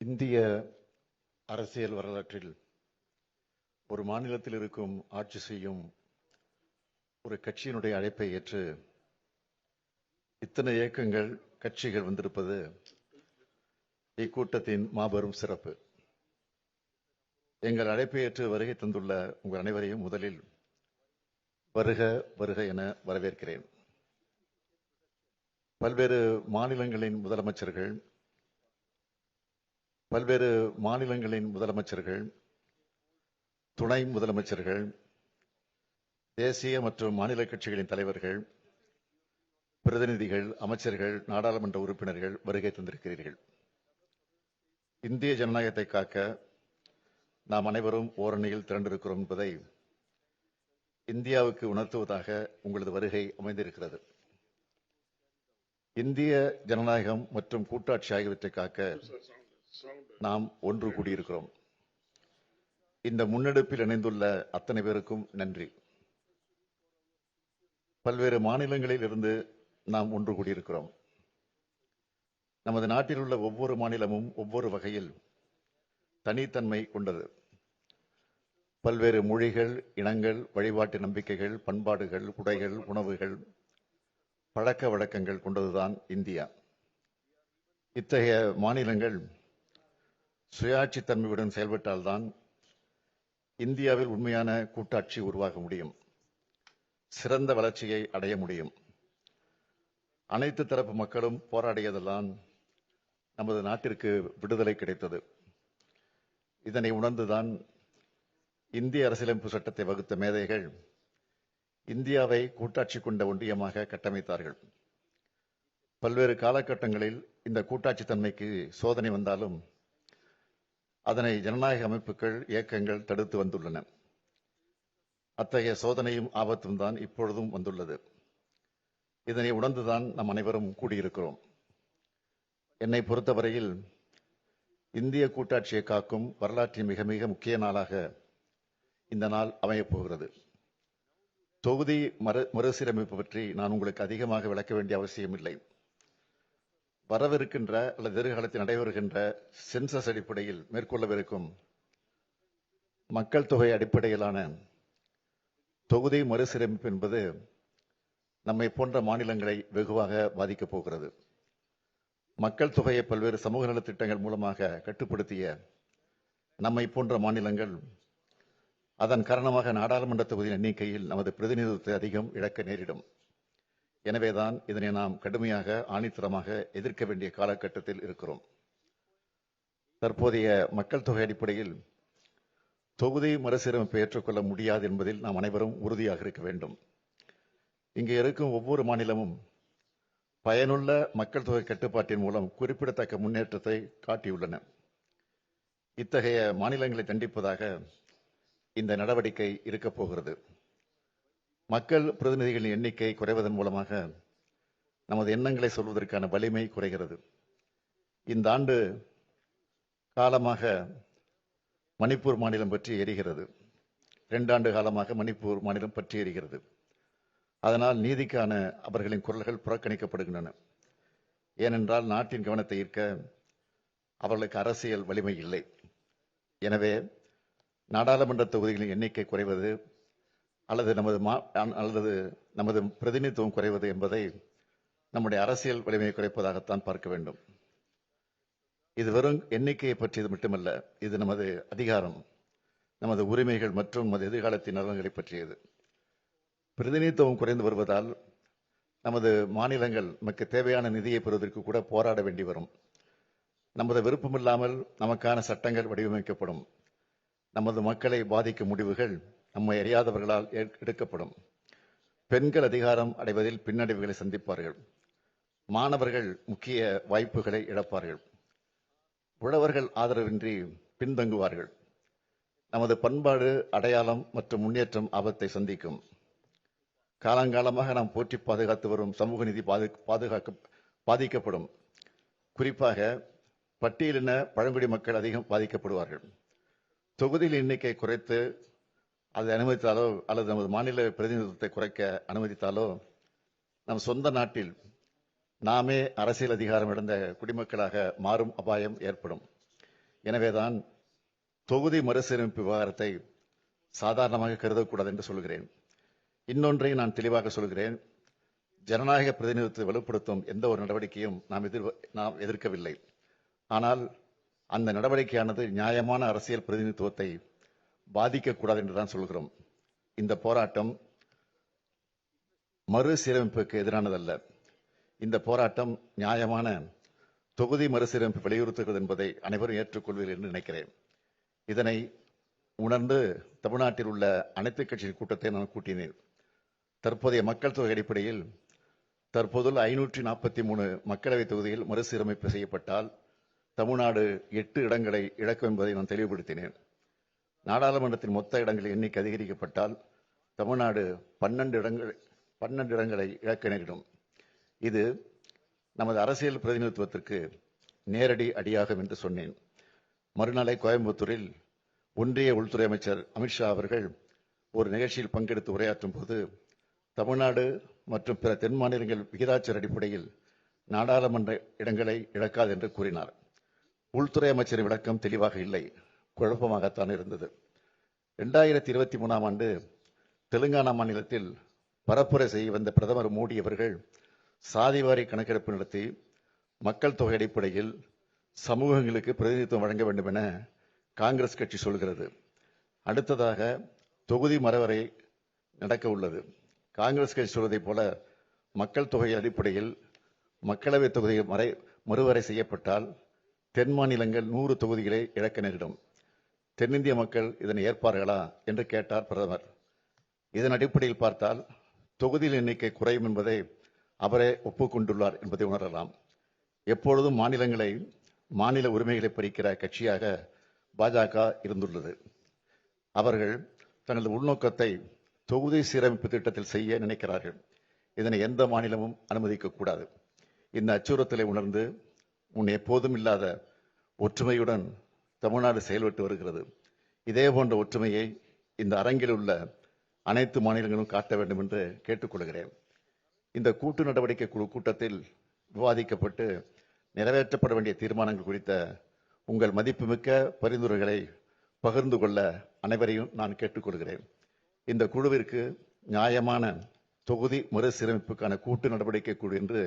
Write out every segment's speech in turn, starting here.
இந்திய அரசியல் வரலாற்றில் ஒரு மாநிலத்தில் இருக்கும் ஆட்சி செய்யும் ஒரு கட்சியினுடைய அழைப்பை ஏற்று இத்தனை இயக்கங்கள் கட்சிகள் வந்திருப்பது இக்கூட்டத்தின் மாபெரும் சிறப்பு. எங்கள் அழைப்பை ஏற்று வருகை தந்துள்ள உங்கள் அனைவரையும் முதலில் வருக வருக என வரவேற்கிறேன். பல்வேறு மாநிலங்களின் துணை முதலமைச்சர்கள், தேசிய மற்றும் மாநில கட்சிகளின் தலைவர்கள், பிரதிநிதிகள், அமைச்சர்கள், நாடாளுமன்ற உறுப்பினர்கள் வருகை தந்திருக்கிறீர்கள். இந்திய ஜனநாயகத்தை காக்க நாம் அனைவரும் ஓரணியில் திரண்டிருக்கிறோம் என்பதை இந்தியாவுக்கு உணர்த்துவதாக உங்களது வருகை அமைந்திருக்கிறது. இந்திய ஜனநாயகம் மற்றும் கூட்டாட்சி ஆகியவற்றை காக்க நாம் ஒன்று கூடியிருக்கிறோம். இந்த முன்னெடுப்பில் இணைந்துள்ள அத்தனை பேருக்கும் நன்றி. பல்வேறு மாநிலங்களில் இருந்து நாம் ஒன்று கூடியிருக்கிறோம். நமது நாட்டில் உள்ள ஒவ்வொரு மாநிலமும் ஒவ்வொரு வகையில் தனித்தன்மை கொண்டது. பல்வேறு மொழிகள், இனங்கள், வழிபாட்டு நம்பிக்கைகள், பண்பாடுகள், உடைகள், உணவுகள், பழக்க வழக்கங்கள் கொண்டதுதான் இந்தியா. இத்தகைய மாநிலங்கள் சுயாட்சி தன்மையுடன் செயல்பட்டால்தான் இந்தியாவில் உண்மையான கூட்டாட்சி உருவாக முடியும், சிறந்த வளர்ச்சியை அடைய முடியும். அனைத்து தரப்பு மக்களும் போராடியதெல்லாம் நமது நாட்டிற்கு விடுதலை கிடைத்தது. இதனை உணர்ந்துதான் இந்திய அரசியலமைப்பு சட்டத்தை வகுத்த மேதைகள் இந்தியாவை கூட்டாட்சி கொண்ட ஒன்றியமாக கட்டமைத்தார்கள். பல்வேறு காலகட்டங்களில் இந்த கூட்டாட்சி தன்மைக்கு சோதனை வந்தாலும் அதனை ஜனநாயக அமைப்புகள், இயக்கங்கள் தடுத்து வந்துள்ளன. அத்தகைய சோதனையும் ஆபத்தும் தான் இப்பொழுதும் வந்துள்ளது. இதனை உணர்ந்துதான் நம் அனைவரும் கூடியிருக்கிறோம். என்னை பொறுத்தவரையில் இந்திய கூட்டாட்சியை காக்கும் வரலாற்றின் மிக மிக முக்கிய நாளாக இந்த நாள் அமையப் போகிறது. தொகுதி மறுசீரமைப்பு பற்றி நான் உங்களுக்கு அதிகமாக விளக்க வேண்டிய அவசியம் இல்லை. வரவிருக்கின்ற அல்லது எதிர்காலத்தில் நடைபெறுகின்ற சென்சஸ் அடிப்படையில் மேற்கொள்ளவிருக்கும் மக்கள் தொகை அடிப்படையிலான தொகுதி மறுசீரமைப்பு என்பது நம்மை போன்ற மாநிலங்களை வெகுவாக பாதிக்கப் போகிறது. மக்கள் தொகையை பல்வேறு சமூக நலத்திட்டங்கள் மூலமாக கட்டுப்படுத்திய நம்மை போன்ற மாநிலங்கள் அதன் காரணமாக நாடாளுமன்ற தொகுதியின் எண்ணிக்கையில் நமது பிரதிநிதித்துவத்தை அதிகம் இழக்க நேரிடும். எனவேதான் இதனை நாம் கடுமையாக, ஆணித்தரமாக எதிர்க்க வேண்டிய காலகட்டத்தில் இருக்கிறோம். தற்போதைய மக்கள் தொகை அடிப்படையில் தொகுதி மறுசீரமைப்பை ஏற்றுக்கொள்ள முடியாது என்பதில் நாம் அனைவரும் உறுதியாக இருக்க வேண்டும். இங்கே இருக்கும் ஒவ்வொரு மாநிலமும் பயனுள்ள மக்கள் தொகை கட்டுப்பாட்டின் மூலம் குறிப்பிடத்தக்க முன்னேற்றத்தை காட்டியுள்ளன. இத்தகைய மாநிலங்களை தண்டிப்பதாக இந்த நடவடிக்கை இருக்கப் போகிறது. மக்கள் பிரதிநிதிகளின் எண்ணிக்கை குறைவதன் மூலமாக நமது எண்ணங்களை சொல்வதற்கான வலிமை குறைகிறது. இந்த ஆண்டு காலமாக மணிப்பூர் மாநிலம் பற்றி எரிகிறது. 2 ஆண்டு காலமாக மணிப்பூர் மாநிலம் பற்றி எரிகிறது. அதனால் நீதிக்கான அவர்களின் குரல்கள் புறக்கணிக்கப்படுகின்றன. ஏனென்றால் நாட்டின் கவனத்தை ஈர்க்க அவர்களுக்கு அரசியல் வலிமை இல்லை. எனவே நாடாளுமன்ற தொகுதிகளின் எண்ணிக்கை குறைவது அல்லது நமது பிரதிநிதித்துவம் குறைவது என்பதை நம்முடைய அரசியல் வலிமையை குறைப்பதாகத்தான் பார்க்க வேண்டும். இது வெறும் எண்ணிக்கையை பற்றியது மட்டுமல்ல, இது நமது அதிகாரம், நமது உரிமைகள் மற்றும் நமது எதிர்காலத்தின் நலன்களை பற்றியது. பிரதிநிதித்துவம் குறைந்து வருவதால் நமது மாநிலங்கள் நமக்கு தேவையான நிதியை பெறுவதற்கு கூட போராட வேண்டி வரும். நமது விருப்பமில்லாமல் நமக்கான சட்டங்கள் வடிவமைக்கப்படும். நமது மக்களை பாதிக்கும் முடிவுகள் நம்மை அறியாதவர்களால் எடுக்கப்படும். பெண்கள் அதிகாரம் அடைவதில் பின்னடைவுகளை சந்திப்பார்கள். மாணவர்கள் முக்கிய வாய்ப்புகளை இழப்பார்கள். உழவர்கள் ஆதரவின்றி பின்தங்குவார்கள். நமது பண்பாடு, அடையாளம் மற்றும் முன்னேற்றம் ஆபத்தை சந்திக்கும். காலங்காலமாக நாம் போற்றி பாதுகாத்து வரும் சமூக நீதி பாதிக்கப்படும். குறிப்பாக பட்டியலின பழங்குடி மக்கள் அதிகம் பாதிக்கப்படுவார்கள். தொகுதியில் எண்ணிக்கை குறைத்து அதை அனுமதித்தாலோ அல்லது நமது மாநில பிரதிநிதித்துவத்தை குறைக்க அனுமதித்தாலோ நம் சொந்த நாட்டில் நாமே அரசியல் அதிகாரம் இழந்த குடிமக்களாக மாறும் அபாயம் ஏற்படும். எனவேதான் தொகுதி மறுசீரமைப்பு விவகாரத்தை சாதாரணமாக கருதக்கூடாது என்று சொல்கிறேன். இன்னொன்றை நான் தெளிவாக சொல்கிறேன். ஜனநாயக பிரதிநிதித்துவத்தை வலுப்படுத்தும் எந்த ஒரு நடவடிக்கையும் நாம் எதிர்க்கவில்லை. ஆனால் அந்த நடவடிக்கையானது நியாயமான அரசியல் பிரதிநிதித்துவத்தை பாதிக்கக்கூடாது என்றுதான் சொல்கிறோம். இந்த போராட்டம் மறுசீரமைப்புக்கு எதிரானதல்ல. இந்த போராட்டம் நியாயமான தொகுதி மறுசீரமைப்பு வலியுறுத்துகிறது என்பதை அனைவரும் ஏற்றுக்கொள்வீர்கள் என்று நினைக்கிறேன். இதனை உணர்ந்து தமிழ்நாட்டில் உள்ள அனைத்து கட்சியின் கூட்டத்தை நான் கூட்டினேன். தற்போதைய மக்கள் தொகை அடிப்படையில் தற்போதுள்ள 543 மக்களவை தொகுதியில் மறுசீரமைப்பு செய்யப்பட்டால் தமிழ்நாடு 8 இடங்களை இழக்கும் என்பதை நான் தெளிவுபடுத்தினேன். நாடாளுமன்றத்தின் மொத்த இடங்களின் எண்ணிக்கை அதிகரிக்கப்பட்டால் தமிழ்நாடு 12 இடங்களை இழக்க நேரிடும். இது நமது அரசியல் பிரதிநிதித்துவத்திற்கு நேரடி அடியாகும் என்று சொன்னேன். மறுநாளை கோயம்புத்தூரில் ஒன்றிய உள்துறை அமைச்சர் அமித்ஷா அவர்கள் ஒரு நிகழ்ச்சியில் பங்கெடுத்து உரையாற்றும் போது தமிழ்நாடு மற்றும் பிற தென் மாநிலங்கள் விகிதாச்சார அடிப்படையில் நாடாளுமன்ற இடங்களை இழக்காது என்று கூறினார். உள்துறை அமைச்சரின் விளக்கம் தெளிவாக இல்லை, குழப்பமாகத்தான் இருந்தது. 2023ஆம் ஆண்டு தெலுங்கானா மாநிலத்தில் பரப்புரை செய்ய வந்த பிரதமர் மோடி அவர்கள் சாதிவாரி கணக்கெடுப்பு நடத்தி மக்கள் தொகை அடிப்படையில் சமூகங்களுக்கு பிரதிநிதித்துவம் வழங்க வேண்டும் என காங்கிரஸ் கட்சி சொல்கிறது. அடுத்ததாக தொகுதி மறுவரை நடக்க உள்ளது. காங்கிரஸ் கட்சி சொல்வதைப் போல மக்கள் தொகை அடிப்படையில் மக்களவை தொகுதி மறுவரை செய்யப்பட்டால் தென் மாநிலங்கள் 100 தொகுதிகளை இழக்க நேரிடும். தென்னிந்திய மக்கள் இதனை ஏற்பார்களா என்று கேட்டார் பிரதமர். இதன் அடிப்படையில் பார்த்தால் தொகுதியின் எண்ணிக்கை குறையும் என்பதை அவரே ஒப்புக்கொண்டுள்ளார் என்பதை உணரலாம். எப்பொழுதும் மாநில உரிமைகளை பறிக்கிற கட்சியாக பாஜக இருந்துள்ளது. அவர்கள் தனது உள்நோக்கத்தை தொகுதி சீரமைப்பு திட்டத்தில் செய்ய நினைக்கிறார்கள். இதனை எந்த மாநிலமும் அனுமதிக்க கூடாது. இந்த அச்சுறுத்தலை உணர்ந்து முன் எப்போதும் இல்லாத ஒற்றுமையுடன் தமிழ்நாடு செயல்பட்டு வருகிறது. இதே போன்ற ஒற்றுமையை இந்த அரங்கில் உள்ள அனைத்து மாநிலங்களும் காட்ட வேண்டும் என்று கேட்டுக்கொள்கிறேன். இந்த கூட்டு நடவடிக்கை குழு கூட்டத்தில் விவாதிக்கப்பட்டு நிறைவேற்றப்பட வேண்டிய தீர்மானங்கள் குறித்த உங்கள் மதிப்புமிக்க பரிந்துரைகளை பகிர்ந்து கொள்ள அனைவரையும் நான் கேட்டுக்கொள்கிறேன். இந்த குழுவிற்கு நியாயமான தொகுதி மறுசீரமைப்புக்கான கூட்டு நடவடிக்கை குழு என்று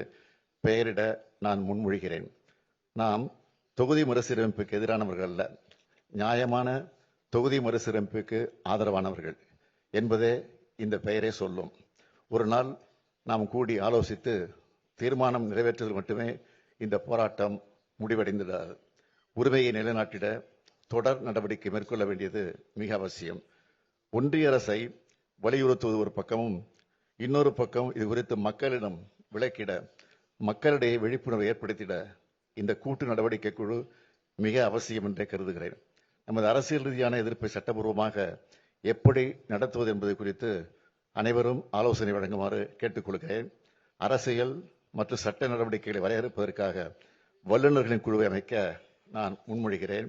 பெயரிட நான் முன்மொழிகிறேன். நாம் தொகுதி மறுசீரமைப்புக்கு எதிரானவர்கள் அல்ல, நியாயமான தொகுதி மறுசீரமைப்புக்கு ஆதரவானவர்கள் என்பதே இந்த பெயரே சொல்லும். ஒரு நாள் நாம் கூடி ஆலோசித்து தீர்மானம் நிறைவேற்றுவதில் மட்டுமே இந்த போராட்டம் முடிவடைந்துள்ளது. உரிமையை நிலைநாட்டிட தொடர் நடவடிக்கை மேற்கொள்ள வேண்டியது மிக அவசியம். ஒன்றிய அரசை வலியுறுத்துவது ஒரு பக்கமும், இன்னொரு பக்கம் இது குறித்து மக்களிடம் விளக்கிட, மக்களிடையே விழிப்புணர்வை ஏற்படுத்திட இந்த கூட்டு நடவடிக்கை குழு மிக அவசியம் என்றே கருதுகிறேன். நமது அரசியல் ரீதியான எதிர்ப்பை சட்டபூர்வமாக எப்படி நடத்துவது என்பது குறித்து அனைவரும் ஆலோசனை வழங்குமாறு கேட்டுக்கொள்கிறேன். அரசியல் மற்றும் சட்ட நடவடிக்கைகளை வரையறுப்பதற்காக வல்லுநர்களின் குழுவை அமைக்க நான் முன்மொழிகிறேன்.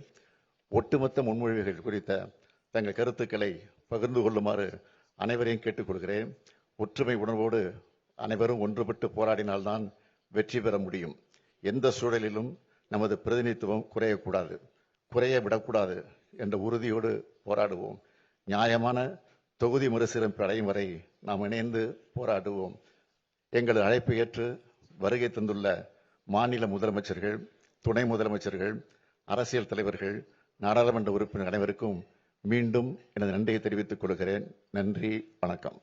ஒட்டுமொத்த முன்மொழிவுகள் குறித்த தங்கள் கருத்துக்களை பகிர்ந்து கொள்ளுமாறு அனைவரையும் கேட்டுக்கொள்கிறேன். ஒற்றுமை உணர்வோடு அனைவரும் ஒன்றுபட்டு போராடினால்தான் வெற்றி பெற முடியும். எந்த சூழலிலும் நமது பிரதிநிதித்துவம் குறைய விடக்கூடாது என்ற உறுதியோடு போராடுவோம். நியாயமான தொகுதி மறுசீரமைப்பு அடையும் வரை நாம் இணைந்து போராடுவோம். எங்களது அழைப்பை ஏற்று வருகை தந்துள்ள மாநில முதலமைச்சர்கள், துணை முதலமைச்சர்கள், அரசியல் தலைவர்கள், நாடாளுமன்ற உறுப்பினர் அனைவருக்கும் மீண்டும் எனது நன்றியை தெரிவித்துக் கொள்கிறேன். நன்றி, வணக்கம்.